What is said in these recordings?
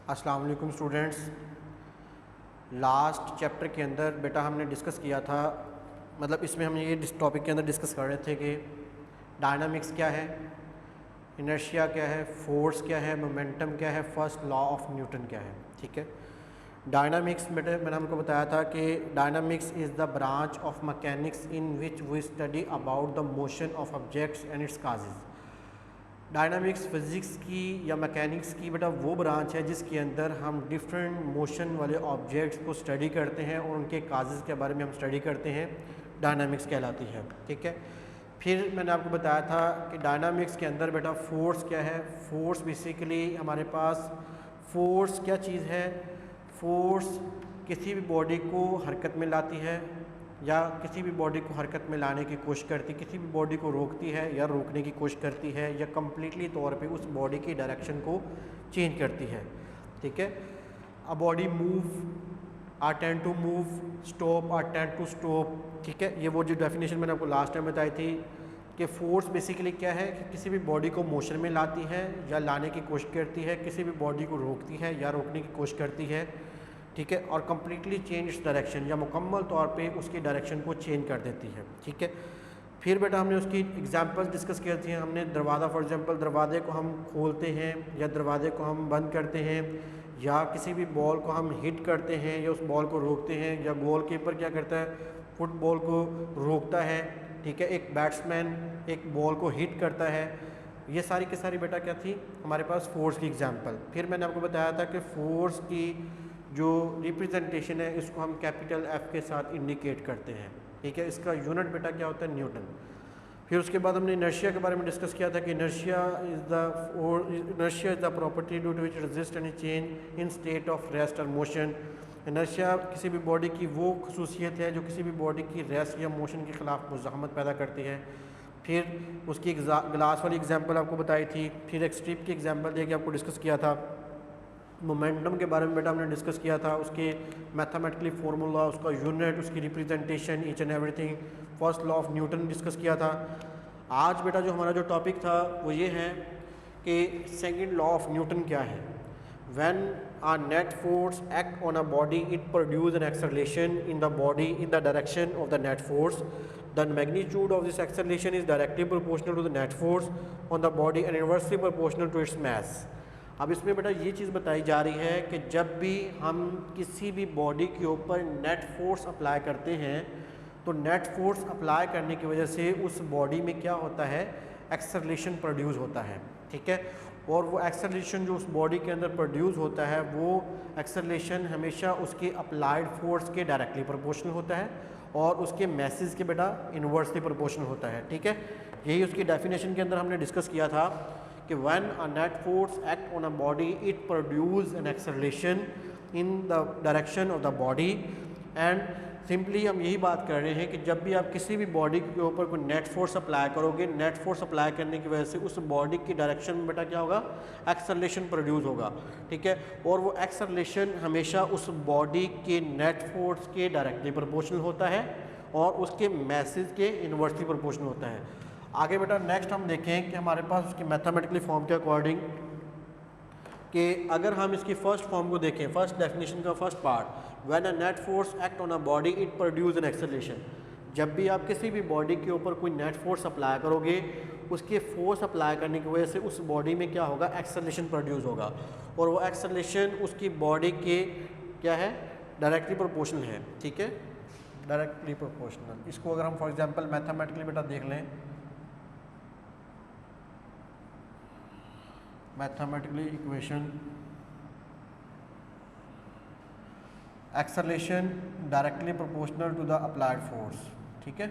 अस्सलाम वालेकुम students. Last chapter के अंदर बेटा हमने डिस्कस किया था, मतलब इसमें हम ये टॉपिक के अंदर डिस्कस कर रहे थे कि डायनामिक्स क्या है, इनर्शिया क्या है, फोर्स क्या है, मोमेंटम क्या है, फर्स्ट लॉ ऑफ न्यूटन क्या है। ठीक है, डायनामिक्स बेटे मैंने हमको बताया था कि dynamics is the branch of mechanics in which we study about the motion of objects and its causes. Dynamics physics की या मैकेनिक्स की बेटा वो ब्रांच है जिसके अंदर हम डिफरेंट मोशन वाले ऑब्जेक्ट्स को स्टडी करते हैं और उनके काजेज़ के बारे में हम स्टडी करते हैं, डायनामिक्स कहलाती है। ठीक है, फिर मैंने आपको बताया था कि डायनामिक्स के अंदर बेटा फोर्स क्या है। फोर्स बेसिकली हमारे पास फोर्स क्या चीज़ है, फोर्स किसी भी बॉडी को हरकत में लाती है या किसी भी बॉडी को हरकत में लाने की कोशिश करती, किसी भी बॉडी को रोकती है या रोकने की कोशिश करती है या कम्प्लीटली तौर पे उस बॉडी की डायरेक्शन को चेंज करती है। ठीक है, a body move, or tend to move, stop, or tend to stop. ठीक है, ये वो जो डेफिनेशन मैंने आपको लास्ट टाइम बताई थी कि फोर्स बेसिकली क्या है कि किसी भी बॉडी को मोशन में लाती है या लाने की कोशिश करती है, किसी भी बॉडी को रोकती है या रोकने की कोशिश करती है। ठीक है, और कम्प्लीटली चेंज डायरेक्शन या मुकम्मल तौर पे उसकी डायरेक्शन को चेंज कर देती है। ठीक है, फिर बेटा हमने उसकी एग्जांपल्स डिस्कस किए थे। हमने दरवाज़ा, फॉर एग्जांपल दरवाजे को हम खोलते हैं या दरवाजे को हम बंद करते हैं या किसी भी बॉल को हम हिट करते हैं या उस बॉल को रोकते हैं या गोलकीपर क्या करता है, फुटबॉल को रोकता है। ठीक है, एक बैट्समैन एक बॉल को हिट करता है। ये सारी की सारी बेटा क्या थी हमारे पास फोर्स की एग्जांपल। फिर मैंने आपको बताया था कि फोर्स की जो रिप्रेजेंटेशन है इसको हम कैपिटल एफ के साथ इंडिकेट करते हैं। ठीक है, इसका यूनिट बेटा क्या होता है, न्यूटन। फिर उसके बाद हमने इनर्शिया के बारे में डिस्कस किया था कि inertia is the property due to which resist any change in state of rest और मोशन। इनर्शिया किसी भी बॉडी की वो खसूसियत है जो किसी भी बॉडी की रेस्ट या मोशन के ख़िलाफ़ मुज़ाहमत पैदा करती है। फिर उसकी ग्लास वाली एग्जांपल आपको बताई थी। फिर एक स्ट्रिप की एग्जांपल दे के आपको डिस्कस किया था। मोमेंटम के बारे में बेटा हमने डिस्कस किया था, उसके मैथमेटिकली फार्मूला, उसका यूनिट, उसकी representation, each and everything, first law of Newton discuss किया था। आज बेटा जो हमारा जो टॉपिक था वो ये है कि सेकंड लॉ ऑफ न्यूटन क्या है। When a net force act on a body, it produce an acceleration in the body in the direction of the net force. The magnitude of this acceleration is directly proportional to the net force on the body and inversely proportional to its mass. अब इसमें बेटा ये चीज़ बताई जा रही है कि जब भी हम किसी भी बॉडी के ऊपर नेट फोर्स अप्लाई करते हैं तो नेट फोर्स अप्लाई करने की वजह से उस बॉडी में क्या होता है, एक्सेलरेशन प्रोड्यूस होता है। ठीक है, और वो एक्सेलरेशन जो उस बॉडी के अंदर प्रोड्यूस होता है वो एक्सेलरेशन हमेशा उसके अप्लाइड फोर्स के डायरेक्टली प्रोपोर्शनल होता है और उसके मैसेज के बेटा इन्वर्सली प्रोपोर्शनल होता है। ठीक है, यही उसकी डेफिनेशन के अंदर हमने डिस्कस किया था कि when a net force act on a body it produce an acceleration in the direction of the body. And simply हम यही बात कर रहे हैं कि जब भी आप किसी भी बॉडी के ऊपर कोई नेट फोर्स अप्लाई करोगे, नेट फोर्स अप्लाई करने की वजह से उस बॉडी की डायरेक्शन में बेटा क्या होगा, एक्सेलरेशन प्रोड्यूस होगा। ठीक है, और वो एक्सेलरेशन हमेशा उस बॉडी के नेट फोर्स के डायरेक्टली प्रोपोर्शनल होता है और उसके मैसेज के इन्वर्सली प्रोपोर्शनल होता है। आगे बेटा नेक्स्ट हम देखें कि हमारे पास उसकी मैथमेटिकली फॉर्म के अकॉर्डिंग कि अगर हम इसकी फर्स्ट फॉर्म को देखें, फर्स्ट डेफिनेशन का first part, when a net force act on a body it produce an acceleration. जब भी आप किसी भी बॉडी के ऊपर कोई नेट फोर्स अप्लाई करोगे उसके फोर्स अप्लाई करने की वजह से उस बॉडी में क्या होगा, एक्सेलरेशन प्रोड्यूस होगा और वो एक्सेलरेशन उसकी बॉडी के क्या है, डायरेक्टली प्रोपोर्शनल है। ठीक है, डायरेक्टली प्रोपोर्शनल। इसको अगर हम फॉर एग्जांपल मैथमेटिकली बेटा देख लें, mathematically equation, acceleration directly proportional to the applied force. ठीक है,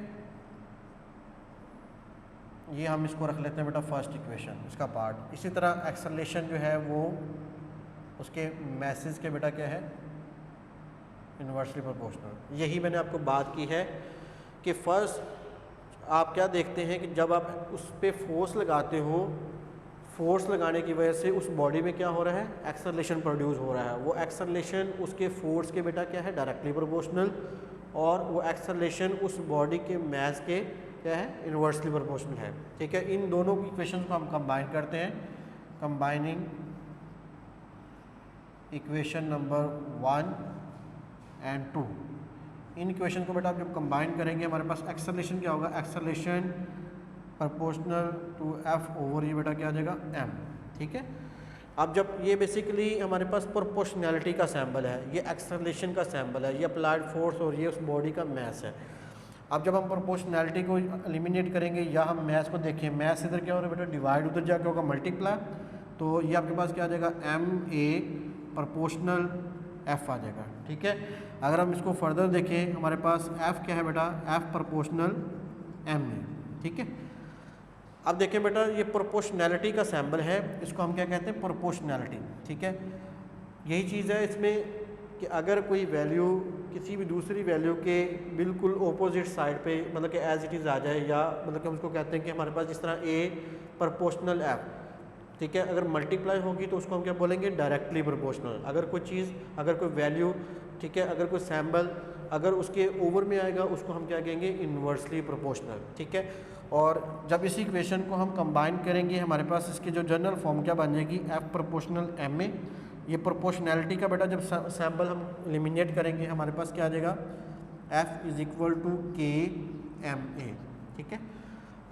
ये हम इसको रख लेते हैं बेटा फर्स्ट इक्वेशन, इसका पार्ट। इसी तरह एक्सेलरेशन जो है वो उसके मैसेज के बेटा क्या है, इन्वर्सली प्रोपोर्शनल। यही मैंने आपको बात की है कि फर्स्ट आप क्या देखते हैं कि जब आप उस पर फोर्स लगाते हो, फोर्स लगाने की वजह से उस बॉडी में क्या हो रहा है, एक्सेलरेशन प्रोड्यूस हो रहा है। वो एक्सेलरेशन उसके फोर्स के बेटा क्या है, डायरेक्टली प्रोपोर्शनल, और वो एक्सेलरेशन उस बॉडी के मैस के क्या है, इन्वर्सली प्रोपोर्शनल है। ठीक है, इन दोनों की इक्वेशन को हम कंबाइन करते हैं, combining equation number 1 and 2। In equation को बेटा आप जब कंबाइन करेंगे हमारे पास एक्सेलरेशन क्या होगा, acceleration proportional to F over ये बेटा क्या आ जाएगा एम। ठीक है, अब जब ये बेसिकली हमारे पास प्रोपोर्शनैलिटी का सैम्बल है, ये एक्सेलरेशन का सैम्बल है, ये अप्लाइड फोर्स और ये उस बॉडी का मैस है। अब जब हम प्रोपोर्शनैलिटी को एलिमिनेट करेंगे या हम मैस को देखें, मैस इधर क्या हो रहा है बेटा डिवाइड, उधर जाके होगा मल्टीप्लाई, तो ये आपके पास क्या आ जाएगा एम ए प्रोपोर्शनल एफ आ जाएगा। ठीक है, अगर हम इसको फर्दर देखें हमारे पास एफ क्या है बेटा, एफ प्रोपोर्शनल एम ए। ठीक है, अब देखें बेटा ये प्रोपोर्शनैलिटी का सैम्बल है, इसको हम क्या कहते हैं प्रोपोर्शनैलिटी। ठीक है, यही चीज़ है इसमें कि अगर कोई वैल्यू किसी भी दूसरी वैल्यू के बिल्कुल ऑपोजिट साइड पे मतलब कि एज इट इज़ आ जाए, या मतलब कि हम उसको कहते हैं कि हमारे पास जिस तरह ए प्रोपोर्शनल एफ, ठीक है, अगर मल्टीप्लाई होगी तो उसको हम क्या बोलेंगे डायरेक्टली प्रोपोर्शनल। अगर कोई चीज़, अगर कोई वैल्यू, ठीक है, अगर कोई सैम्बल अगर उसके ओवर में आएगा उसको हम क्या कहेंगे इन्वर्सली प्रोपोर्शनल। ठीक है, और जब इस इक्वेशन को हम कंबाइन करेंगे हमारे पास इसकी जो जनरल फॉर्म क्या बन जाएगी एफ प्रोपोर्शनल एम ए। ये प्रोपोर्शनैलिटी का बेटा जब सैम्बल हम एलिमिनेट करेंगे हमारे पास क्या आ जाएगा एफ इज इक्वल टू के एम ए। ठीक है,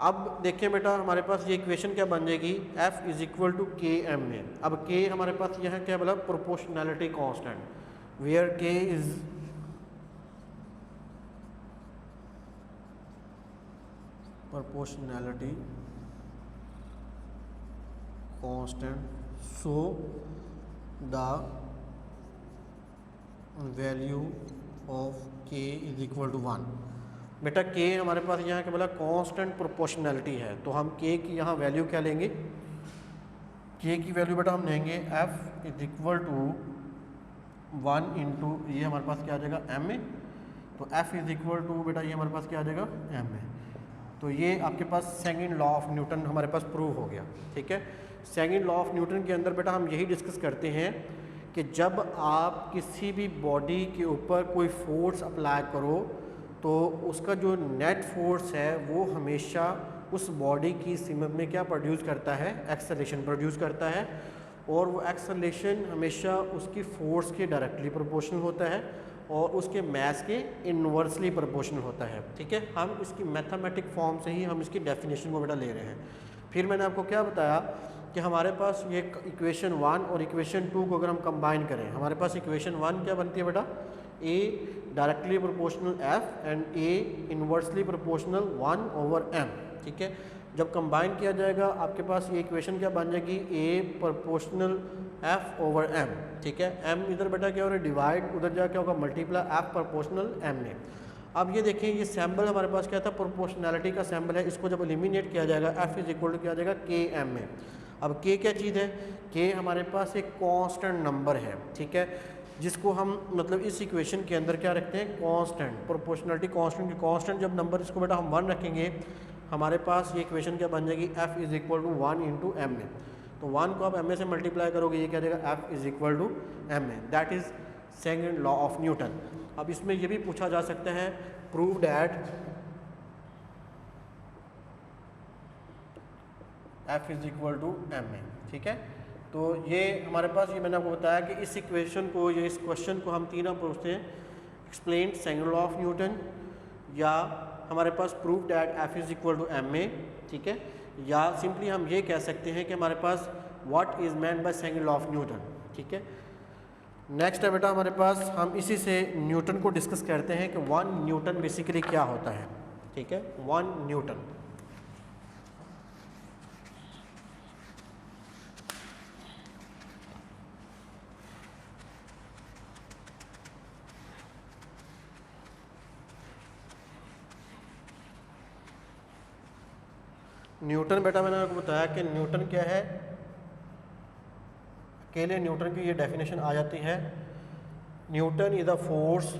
अब देखिए बेटा हमारे पास ये इक्वेशन क्या बन जाएगी एफ इज इक्वल टू के एम ए। अब के हमारे पास यह है क्या बोला प्रोपोर्शनैलिटी कांस्टेंट, वेयर के is proportionality constant, so the value of k is equal to 1। बेटा k हमारे पास यहाँ क्या बोला कांस्टेंट प्रोपोर्शनैलिटी है, तो हम k की यहाँ वैल्यू क्या लेंगे, k की वैल्यू बेटा हम लेंगे f is equal to 1 into ये हमारे पास क्या आ जाएगा एम ए, तो f इज इक्वल टू बेटा ये हमारे पास क्या आ जाएगा एम ए। तो ये आपके पास सेकंड लॉ ऑफ न्यूटन हमारे पास प्रूव हो गया। ठीक है, सेकंड लॉ ऑफ न्यूटन के अंदर बेटा हम यही डिस्कस करते हैं कि जब आप किसी भी बॉडी के ऊपर कोई फोर्स अप्लाई करो तो उसका जो नेट फोर्स है वो हमेशा उस बॉडी की सिमत में क्या प्रोड्यूस करता है, एक्सेलरेशन प्रोड्यूस करता है, और वो एक्सेलरेशन हमेशा उसकी फोर्स के डायरेक्टली प्रोपोर्शनल होता है और उसके मैस के इन्वर्सली प्रोपोर्शनल होता है। ठीक है, हम इसकी मैथमेटिक फॉर्म से ही हम इसकी डेफिनेशन को बेटा ले रहे हैं। फिर मैंने आपको क्या बताया कि हमारे पास ये इक्वेशन 1 और इक्वेशन 2 को अगर हम कंबाइन करें हमारे पास इक्वेशन 1 क्या बनती है बेटा a directly proportional F and a inversely proportional 1 over M. ठीक है, जब कंबाइन किया जाएगा आपके पास ये इक्वेशन क्या बन जाएगी ए प्रोपोर्शनल एफ ओवर एम। ठीक है, एम इधर बेटा क्या हो रहा है डिवाइड, उधर जा क्या होगा मल्टीप्लाई एफ प्रोपोर्शनल एम में। अब ये देखिए ये सैम्बल हमारे पास क्या था प्रोपोर्शनैलिटी का सैम्बल है, इसको जब एलिमिनेट किया जाएगा एफ इज इक्वल टू क्या आ जाएगा के एम में। अब के क्या चीज़ है, के हमारे पास एक कांस्टेंट नंबर है। ठीक है, जिसको हम मतलब इस इक्वेशन के अंदर क्या रखते हैं कांस्टेंट, प्रोपोर्शनैलिटी कांस्टेंट, कांस्टेंट जब नंबर इसको बेटा हम 1 रखेंगे हमारे पास ये इक्वेशन क्या बन जाएगी F is equal to 1 into M A. तो 1 को आप एम ए से मल्टीप्लाई करोगे ये क्या देगा F is equal to M A, that is second law of Newton. अब इसमें ये भी पूछा जा सकता है prove that F is equal to M A. ठीक है, तो ये हमारे पास ये मैंने आपको बताया कि इस इक्वेशन को ये इस क्वेश्चन को हम तीन पूछते हैं explain second law of Newton, या हमारे पास prove that F is equal to M A. ठीक है, या सिंपली हम ये कह सकते हैं कि हमारे पास what is meant by second law of Newton. ठीक है, नेक्स्ट है बेटा हमारे पास हम इसी से न्यूटन को डिस्कस करते हैं कि 1 न्यूटन बेसिकली क्या होता है। ठीक है, 1 न्यूटन। न्यूटन बेटा मैंने आपको बताया कि न्यूटन क्या है, अकेले न्यूटन की ये डेफिनेशन आ जाती है Newton is a force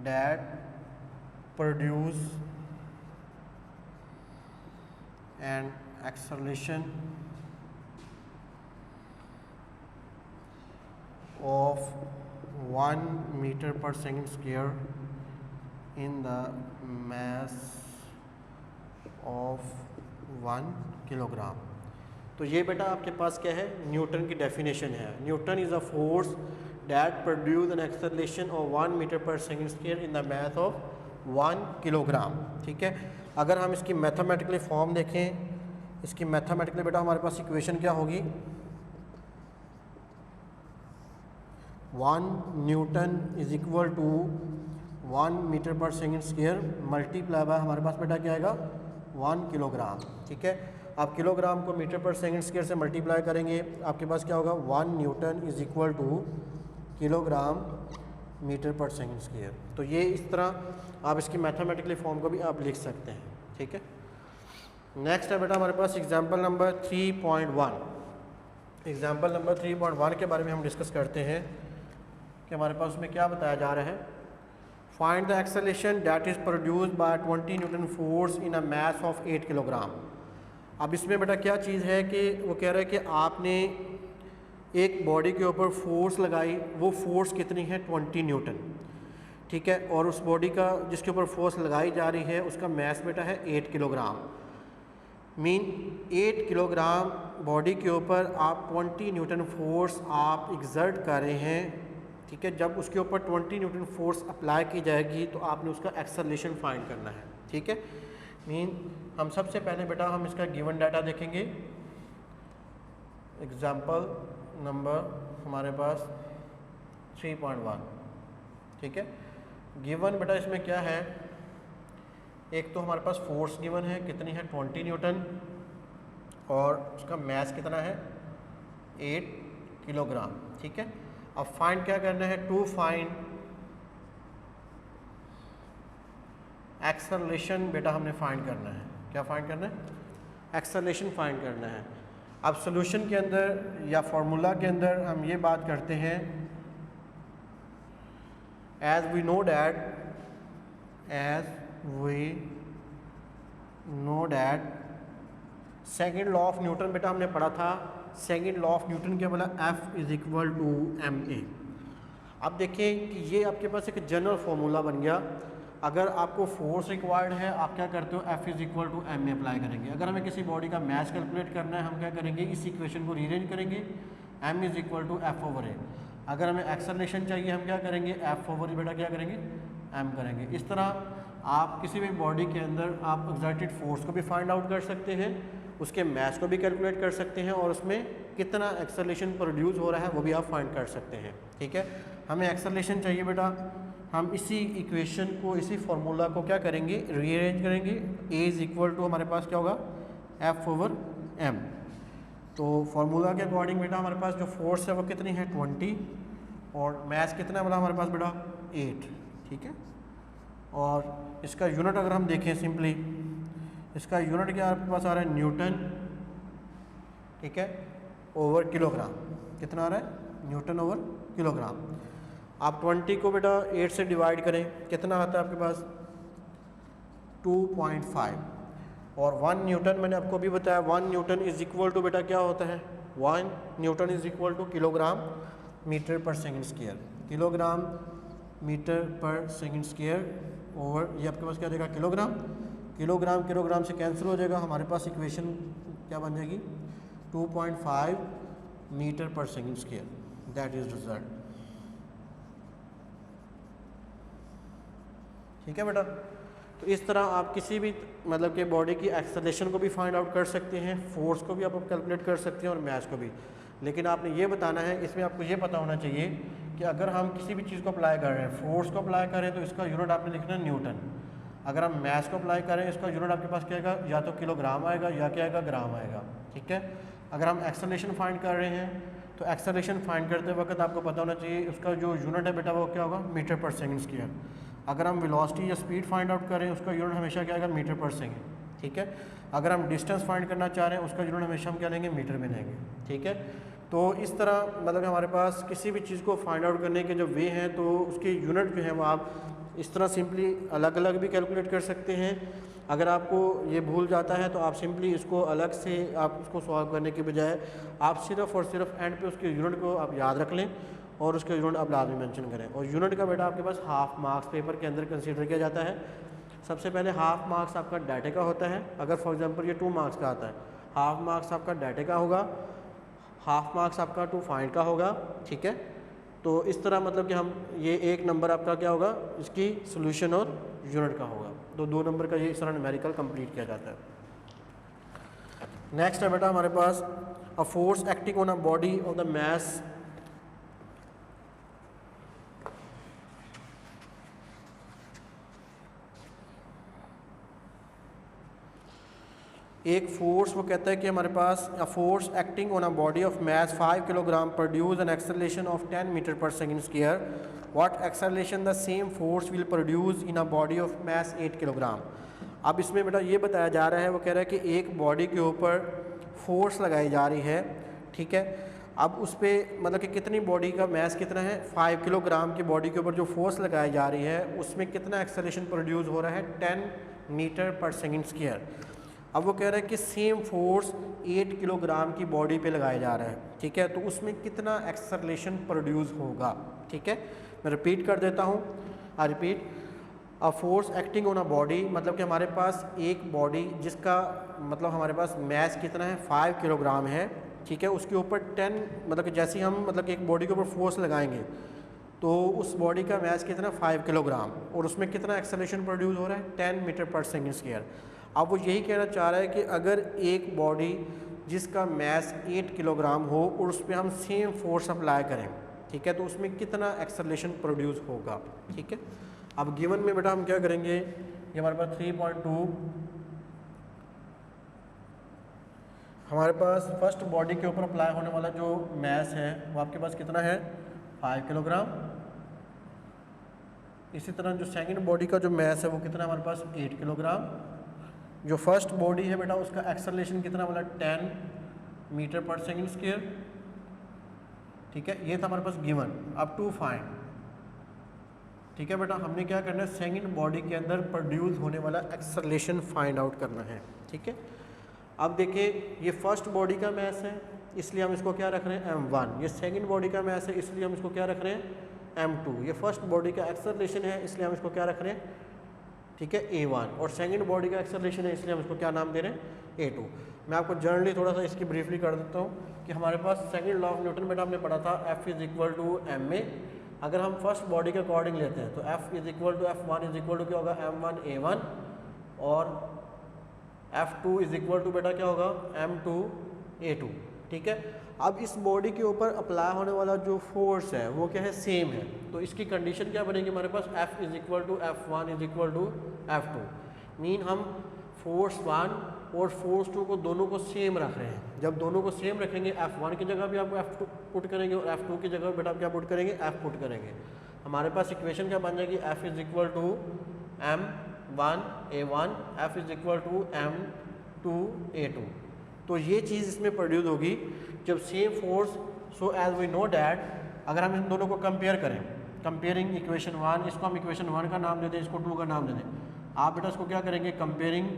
that produce an acceleration of 1 meter per second square in the mass of 1 kilogram. तो ये बेटा आपके पास क्या है, न्यूटन की डेफिनेशन है। Newton is a force that produce an acceleration of 1 metre per second square in the mass of 1 kilogram. ठीक है, अगर हम इसकी मैथमेटिकली फॉर्म देखें, इसकी मैथमेटिकली बेटा हमारे पास इक्वेशन क्या होगी, 1 Newton is equal to 1 metre per second square multiply by हमारे पास बेटा क्या आएगा 1 किलोग्राम। ठीक है, आप किलोग्राम को मीटर पर सेकंड स्क्वायर से मल्टीप्लाई करेंगे, आपके पास क्या होगा 1 Newton is equal to kilogram meter per second square. तो ये इस तरह आप इसकी मैथमेटिकली फॉर्म को भी आप लिख सकते हैं। ठीक है, नेक्स्ट है बेटा हमारे पास एग्जाम्पल नंबर 3.1। एग्जाम्पल नंबर 3.1 के बारे में हम डिस्कस करते हैं कि हमारे पास उसमें क्या बताया जा रहा है। Find the acceleration that is produced by 20 Newton force in a mass of 8 kilogram. अब इसमें बेटा क्या चीज़ है कि वो कह रहा है कि आपने एक बॉडी के ऊपर फोर्स लगाई, वो फोर्स कितनी है 20 न्यूटन। ठीक है, और उस बॉडी का जिसके ऊपर फोर्स लगाई जा रही है उसका मास बेटा है 8 किलोग्राम। मीन 8 किलोग्राम बॉडी के ऊपर आप 20 न्यूटन फोर्स आप एग्जर्ट कर रहे हैं। ठीक है, जब उसके ऊपर 20 न्यूटन फोर्स अप्लाई की जाएगी तो आपने उसका एक्सेलरेशन फाइंड करना है। ठीक है, मीन हम सबसे पहले बेटा हम इसका गिवन डाटा देखेंगे। एग्जाम्पल नंबर हमारे पास 3.1। ठीक है, गिवन बेटा इसमें क्या है, एक तो हमारे पास फोर्स गिवन है कितनी है 20 न्यूटन और उसका मास कितना है 8 किलोग्राम। ठीक है, अब फाइंड क्या करना है, टू फाइंड एक्सेलरेशन बेटा हमने फाइंड करना है। क्या फाइंड करना है, एक्सेलरेशन फाइंड करना है। अब सॉल्यूशन के अंदर या फॉर्मूला के अंदर हम ये बात करते हैं, as we know that second law of Newton बेटा हमने पढ़ा था। सेकेंड लॉ ऑफ न्यूटन क्या बोला, F is equal to ma। अब देखें कि ये आपके पास एक जनरल फॉर्मूला बन गया। अगर आपको फोर्स रिक्वायर्ड है आप क्या करते हो, F is equal to ma apply करेंगे। अगर हमें किसी बॉडी का मास कैलकुलेट करना है हम क्या करेंगे, इस इक्वेशन को रीअरेंज करेंगे, m is equal to F over a। अगर हमें एक्सेलरेशन चाहिए हम क्या करेंगे, F ओवर बेटा क्या करेंगे, m करेंगे। इस तरह आप किसी भी बॉडी के अंदर आप एक्सर्टेड फोर्स को भी फाइंड आउट कर सकते हैं, उसके मास को भी कैलकुलेट कर सकते हैं और उसमें कितना एक्सेलरेशन प्रोड्यूस हो रहा है वो भी आप फाइंड कर सकते हैं। ठीक है, हमें एक्सेलरेशन चाहिए बेटा, हम इसी इक्वेशन को, इसी फार्मूला को क्या करेंगे, रीअरेंज करेंगे। a इज इक्वल टू हमारे पास क्या होगा F ओवर m। तो फार्मूला के अकॉर्डिंग बेटा हमारे पास जो फोर्स है वो कितनी है 20 और मास कितना बोला हमारे पास बेटा 8। ठीक है, और इसका यूनिट अगर हम देखें सिंपली, इसका यूनिट क्या आपके पास आ रहा है न्यूटन। ठीक है, ओवर किलोग्राम। कितना आ रहा है, न्यूटन ओवर किलोग्राम। आप 20 को बेटा 8 से डिवाइड करें, कितना आता है आपके पास 2.5। और 1 न्यूटन मैंने आपको भी बताया, 1 न्यूटन इज इक्वल टू बेटा क्या होता है, 1 Newton is equal to kilogram meter per second square. Kilogram meter per second square over ये आपके पास क्या देगा किलोग्राम। किलोग्राम किलोग्राम से कैंसिल हो जाएगा, हमारे पास इक्वेशन क्या बन जाएगी 2.5 metre per second square, that is result. ठीक है बेटा, तो इस तरह आप किसी भी मतलब कि बॉडी की एक्सेलरेशन को भी फाइंड आउट कर सकते हैं, फोर्स को भी आप कैलकुलेट कर सकते हैं और मास को भी। लेकिन आपने ये बताना है, इसमें आपको ये पता होना चाहिए कि अगर हम किसी भी चीज़ को अप्लाई कर रहे हैं, फोर्स को अप्लाई करें तो इसका यूनिट आपने लिखना है न्यूटन। अगर हम मास को अप्लाई करें इसका यूनिट आपके पास क्या आएगा, या तो किलोग्राम आएगा या क्या आएगा ग्राम आएगा। ठीक है, अगर हम एक्सेलरेशन फाइंड कर रहे हैं तो एक्सेलरेशन फाइंड करते वक्त आपको पता होना चाहिए उसका जो यूनिट है बेटा वो क्या होगा मीटर पर सेकंड स्क्वायर। अगर हम वेलोसिटी या स्पीड फाइंड आउट करें उसका यूनिट हमेशा क्या आएगा मीटर पर सेकंड। ठीक है, अगर हम डिस्टेंस फाइंड करना चाह रहे हैं उसका यूनिट हमेशा हम क्या लेंगे, मीटर में लेंगे। ठीक है, तो इस तरह मतलब हमारे पास किसी भी चीज़ को फाइंड आउट करने के जो वे हैं तो उसके यूनिट जो है वो आप इस तरह सिंपली अलग अलग भी कैलकुलेट कर सकते हैं। अगर आपको ये भूल जाता है तो आप सिंपली इसको अलग से आप उसको सॉल्व करने के बजाय आप सिर्फ और सिर्फ एंड पे उसके यूनिट को आप याद रख लें और उसके यूनिट आप लाजमी मेंशन करें। और यूनिट का बेटा आपके पास हाफ मार्क्स पेपर के अंदर कंसीडर किया जाता है। सबसे पहले हाफ मार्क्स आपका डाटे का होता है। अगर फॉर एग्जांपल ये 2 मार्क्स का आता है, हाफ मार्क्स आपका डाटे का होगा, हाफ मार्क्स आपका टू फाइंड का होगा, ठीक है। तो इस तरह मतलब कि हम ये 1 नंबर आपका क्या होगा, इसकी सोल्यूशन और यूनिट का होगा। तो 2 नंबर का ये इस तरह न्यूमेरिकल कंप्लीट किया जाता है। नेक्स्ट है बेटा हमारे पास a force acting on a body of the mass एक फोर्स, वो कहता है कि हमारे पास a force acting on a body of mass 5 kilogram produce an acceleration of 10 metre per second square, what acceleration the same force will produce in a body of mass 8 kilogram. अब इसमें बेटा ये बताया जा रहा है, वो कह रहा है कि एक बॉडी के ऊपर फोर्स लगाई जा रही है, ठीक है। अब उस पर मतलब कि कितनी बॉडी का मास कितना है, 5 किलोग्राम की बॉडी के ऊपर जो फोर्स लगाई जा रही है उसमें कितना एक्सेलरेशन प्रोड्यूस हो रहा है, 10 मीटर पर सेकंड स्क्वायर। अब वो कह रहा है कि सेम फोर्स 8 किलोग्राम की बॉडी पे लगाया जा रहा है, ठीक है। तो उसमें कितना एक्सेलरेशन प्रोड्यूस होगा, ठीक है। मैं रिपीट कर देता हूँ, I repeat, a force acting on a body मतलब कि हमारे पास एक बॉडी जिसका मतलब हमारे पास मास कितना है, 5 किलोग्राम है, ठीक है। उसके ऊपर 10 मतलब कि जैसे ही हम मतलब कि एक बॉडी के ऊपर फोर्स लगाएंगे तो उस बॉडी का मास कितना, 5 किलोग्राम, और उसमें कितना एक्सेलरेशन प्रोड्यूस हो रहा है, 10 मीटर पर सेकंड स्क्वायर। अब वो यही कहना चाह रहा है कि अगर एक बॉडी जिसका मास 8 किलोग्राम हो और उस पर हम सेम फोर्स अप्लाई करें, ठीक है, तो उसमें कितना एक्सेलरेशन प्रोड्यूस होगा, ठीक है। अब गिवन में बेटा हम क्या करेंगे, ये हमारे पास 3.2 हमारे पास फर्स्ट बॉडी के ऊपर अप्लाई होने वाला जो मास है वो आपके पास कितना है, 5 किलोग्राम। इसी तरह जो सेकंड बॉडी का जो मास है वो कितना हमारे पास 8 किलोग्राम। जो फर्स्ट बॉडी है बेटा उसका एक्सेलरेशन कितना वाला, 10 मीटर पर सेकंड स्क्वायर, ठीक है। ये था हमारे पास गिवन। अब टू फाइंड, ठीक है बेटा, हमने क्या करना है, सेकंड बॉडी के अंदर प्रोड्यूस होने वाला एक्सेलरेशन फाइंड आउट करना है, ठीक है। अब देखिए ये फर्स्ट बॉडी का मास है इसलिए हम इसको क्या रख रहे हैं, m1। ये सेकंड बॉडी का मास है इसलिए हम इसको क्या रख रहे हैं, m2। ये फर्स्ट बॉडी का एक्सेलरेशन है इसलिए हम इसको क्या रख रहे हैं, ठीक है, a1। और सेकंड बॉडी का एक्सेलरेशन है इसलिए हम इसको क्या नाम दे रहे हैं, a2। मैं आपको जनरली थोड़ा सा इसकी ब्रीफली कर देता हूँ कि हमारे पास सेकंड लॉ ऑफ न्यूटन बेटा हमने पढ़ा था, F is equal to M A. अगर हम फर्स्ट बॉडी के अकॉर्डिंग लेते हैं तो F is equal to F1 is equal to क्या होगा, m1 a1, और F2 इज इक्वल टू बेटा क्या होगा, m2 a2, ठीक है। अब इस बॉडी के ऊपर अप्लाई होने वाला जो फोर्स है वो क्या है, सेम है। तो इसकी कंडीशन क्या बनेगी हमारे पास, F is equal to F1 is equal to F2। Mean हम फोर्स 1 और फोर्स 2 को दोनों को सेम रख रहे हैं। जब दोनों को सेम रखेंगे F1 की जगह भी आपको F2 पुट करेंगे और F2 की जगह बेटा आप क्या पुट करेंगे, F पुट करेंगे। हमारे पास इक्वेशन क्या बन जाएगी, F is equal to m1 a1, F is equal to m2 a2। तो ये चीज़ इसमें प्रोड्यूस होगी जब same force. So as we know that, अगर हम इन दोनों को कंपेयर करें, कंपेयरिंग इक्वेशन 1, इसको हम इक्वेशन 1 का नाम दे दें, इसको 2 का नाम दे दें। आप बेटा इसको क्या करेंगे, comparing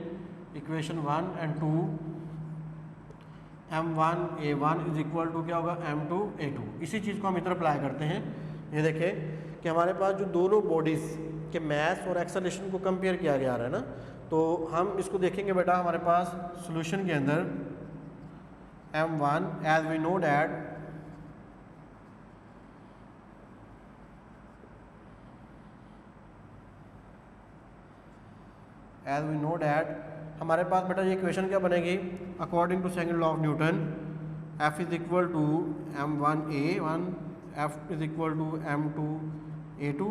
equation 1 and 2, m1 a1 is equal to क्या होगा, m2 a2। इसी चीज़ को हम इधर अप्लाई करते हैं। ये देखें कि हमारे पास जो दोनों बॉडीज़ के मास और एक्सेलरेशन को कंपेयर किया गया है ना, तो हम इसको देखेंगे बेटा हमारे पास सॉल्यूशन के अंदर m1 as we know that हमारे पास बेटा ये इक्वेशन क्या बनेगी, according to second law of Newton, F is equal to m1 a1, F is equal to m2 a2।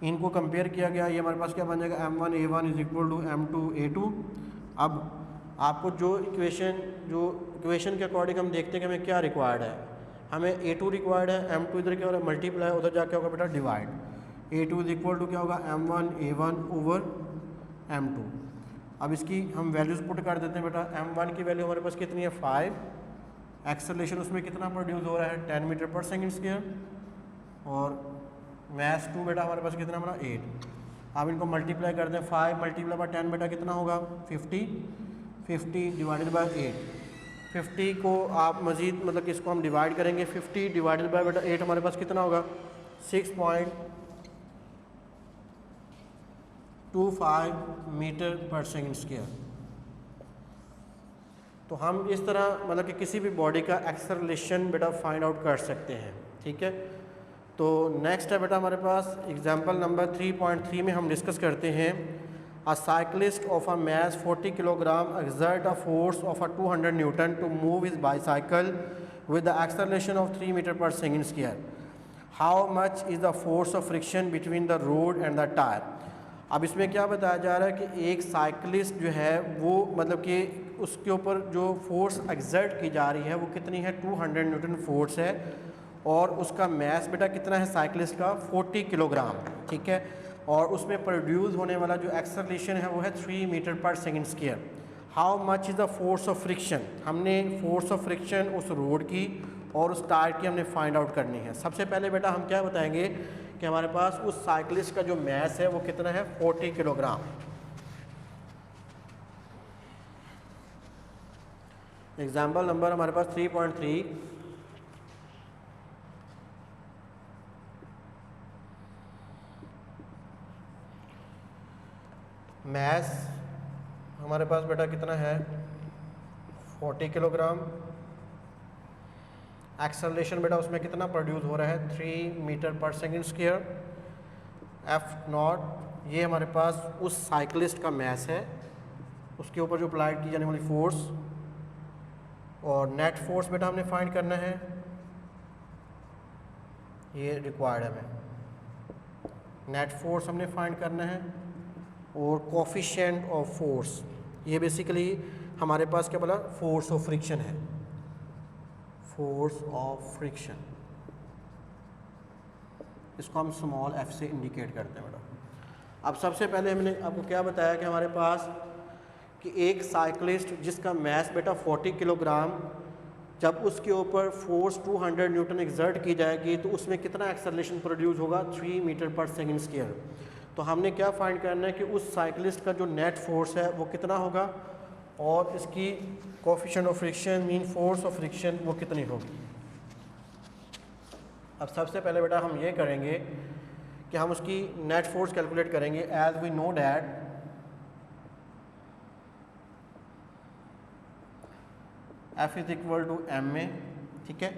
इनको कंपेयर किया गया, ये हमारे पास क्या बन जाएगा, m1 a1 is equal to m2 a2। अब आपको जो इक्वेशन के अकॉर्डिंग हम देखते हैं कि हमें क्या रिक्वायर्ड है, हमें a2 रिक्वायर्ड है, m2 इधर क्या हो रहा है, मल्टीप्लाई, उधर जाके होगा बेटा divide. a2 is equal to क्या होगा, m1 a1 ओवर m2। अब इसकी हम वैल्यूज़ पुट कर देते हैं बेटा। m1 की वैल्यू हमारे पास कितनी है, 5। एक्सेलरेशन उसमें कितना प्रोड्यूस हो रहा है, 10 मीटर पर सेकंड स्क्वायर, और मास 2 बेटा हमारे पास कितना हमारा 8। अब इनको मल्टीप्लाई कर दें, 5 मल्टीप्लाई बाय 10 बेटा कितना होगा, 50 डिवाइडेड बाय 8। 50 को आप मज़ीद मतलब कि इसको हम डिवाइड करेंगे, 50 डिवाइडेड बाय बेटा 8 हमारे पास कितना होगा, 25 मीटर पर सेकंड स्क्वायर। तो हम इस तरह मतलब कि किसी भी बॉडी का एक्सेलरेशन बेटा फाइंड आउट कर सकते हैं, ठीक है। तो नेक्स्ट है बेटा हमारे पास एग्जांपल नंबर 3.3 में हम डिस्कस करते हैं a cyclist of a mass 40 kilogram exert a force of a 200 newton to move his bicycle with the acceleration of 3 metre per second square. How much is the force of friction between the road and the tyre. अब इसमें क्या बताया जा रहा है कि एक cyclist जो है वो मतलब कि उसके ऊपर जो फोर्स एक्सर्ट की जा रही है वो कितनी है, 200 न्यूटन फोर्स है, और उसका मैस बेटा कितना है साइकिलिस्ट का, 40 किलोग्राम, ठीक है। और उसमें प्रोड्यूस होने वाला जो एक्सेलरेशन है वो है 3 metre per second square. How much is the force of friction, हमने फोर्स ऑफ फ्रिक्शन उस रोड की और उस टायर की हमने फाइंड आउट करनी है। सबसे पहले बेटा हम क्या बताएंगे कि हमारे पास उस साइकिलिस्ट का जो मैस है वो कितना है, 40 किलोग्राम। एग्जाम्पल नंबर हमारे पास 3.3, मैस हमारे पास बेटा कितना है, 40 किलोग्राम। एक्सेलरेशन बेटा उसमें कितना प्रोड्यूस हो रहा है, 3 metre per second square. F not ये हमारे पास उस साइकिलिस्ट का मैस है, उसके ऊपर जो अप्लाइड की जाने वाली फोर्स, और नेट फोर्स बेटा हमने फाइंड करना है, ये रिक्वायर्ड है हमें। नेट फोर्स हमने फाइंड करना है, और कोफिशिएंट ऑफ फोर्स, ये बेसिकली हमारे पास क्या बोला, फोर्स ऑफ फ्रिक्शन है, फोर्स ऑफ फ्रिक्शन, इसको हम स्मॉल एफ से इंडिकेट करते हैं बेटा। अब सबसे पहले हमने आपको क्या बताया कि हमारे पास कि एक साइकिलिस्ट जिसका मैस बेटा 40 किलोग्राम, जब उसके ऊपर फोर्स 200 न्यूटन एक्सर्ट की जाएगी तो उसमें कितना एक्सेलरेशन प्रोड्यूस होगा, 3 मीटर पर सेकंड स्क्वायर। तो हमने क्या फाइंड करना है कि उस साइकिलिस्ट का जो नेट फोर्स है वो कितना होगा, और इसकी coefficient of friction mean force of friction वो कितनी होगी। अब सबसे पहले बेटा हम ये करेंगे कि हम उसकी नेट फोर्स कैलकुलेट करेंगे। As we know that F is equal to M में, ठीक है।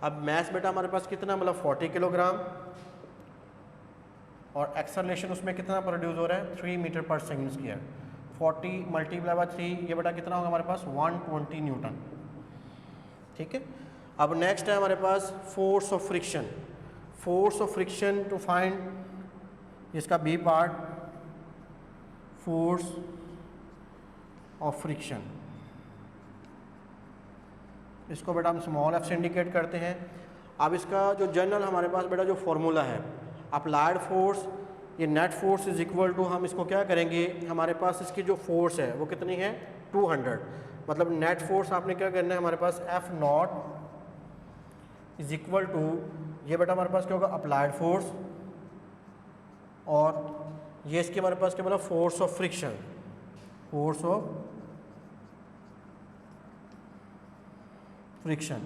अब मैस बेटा हमारे पास कितना, मतलब 40 किलोग्राम, और एक्सेलरेशन उसमें कितना प्रोड्यूस हो रहा है, 3 metre per second square. 40 multiply by 3 ये बेटा कितना होगा हमारे पास, 120 न्यूटन, ठीक है। अब नेक्स्ट है हमारे पास force of friction. Force of friction to find इसका B part, force of friction, इसको बेटा हम स्मॉल एफ से इंडिकेट करते हैं। अब इसका जो जनरल हमारे पास बेटा जो फॉर्मूला है, अप्लाइड फोर्स, ये net force is equal to, हम इसको क्या करेंगे, हमारे पास इसकी जो फोर्स है वो कितनी है, 200, मतलब नेट फोर्स आपने क्या करना है हमारे पास, F not is equal to, ये बेटा हमारे पास क्या होगा, अप्लाइड फोर्स, और ये इसकी हमारे पास क्या बोला, force of friction, force of friction.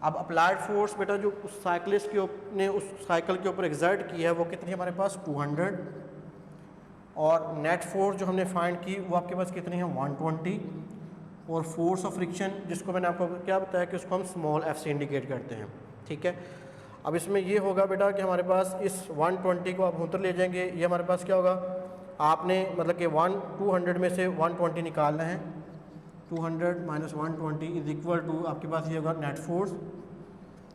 अब अप्लाइड फोर्स बेटा जो उस साइकिलिस्ट के ने उस साइकिल के ऊपर एग्जर्ट की है वो कितनी है हमारे पास, 200, और नेट फोर्स जो हमने फाइंड की वो आपके पास कितनी है, 120, और फोर्स ऑफ फ्रिक्शन जिसको मैंने आपको क्या बताया कि उसको हम स्मॉल एफ से इंडिकेट करते हैं, ठीक है। अब इसमें ये होगा बेटा कि हमारे पास इस 120 को आप उधर ले जाएंगे, ये हमारे पास क्या होगा, आपने मतलब कि 200 में से 120 निकालना है, 200 माइनस 120 इज इक्वल टू आपके पास ये होगा नेट फोर्स,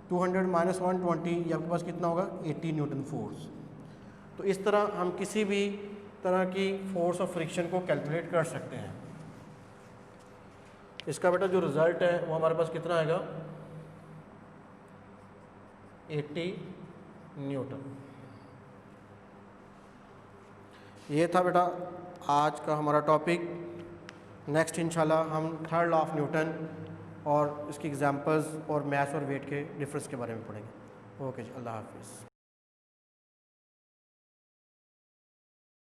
200 माइनस 120 ये आपके पास कितना होगा, 80 न्यूटन फोर्स। तो इस तरह हम किसी भी तरह की फोर्स ऑफ फ्रिक्शन को कैलकुलेट कर सकते हैं। इसका बेटा जो रिज़ल्ट है वो हमारे पास कितना आएगा, 80 न्यूटन। ये था बेटा आज का हमारा टॉपिक। नेक्स्ट इंशाल्लाह हम थर्ड लॉ ऑफ न्यूटन और इसकी एग्जांपल्स और मैथ और वेट के डिफरेंस के बारे में पढ़ेंगे। ओके जी, अल्लाह हाफिज़।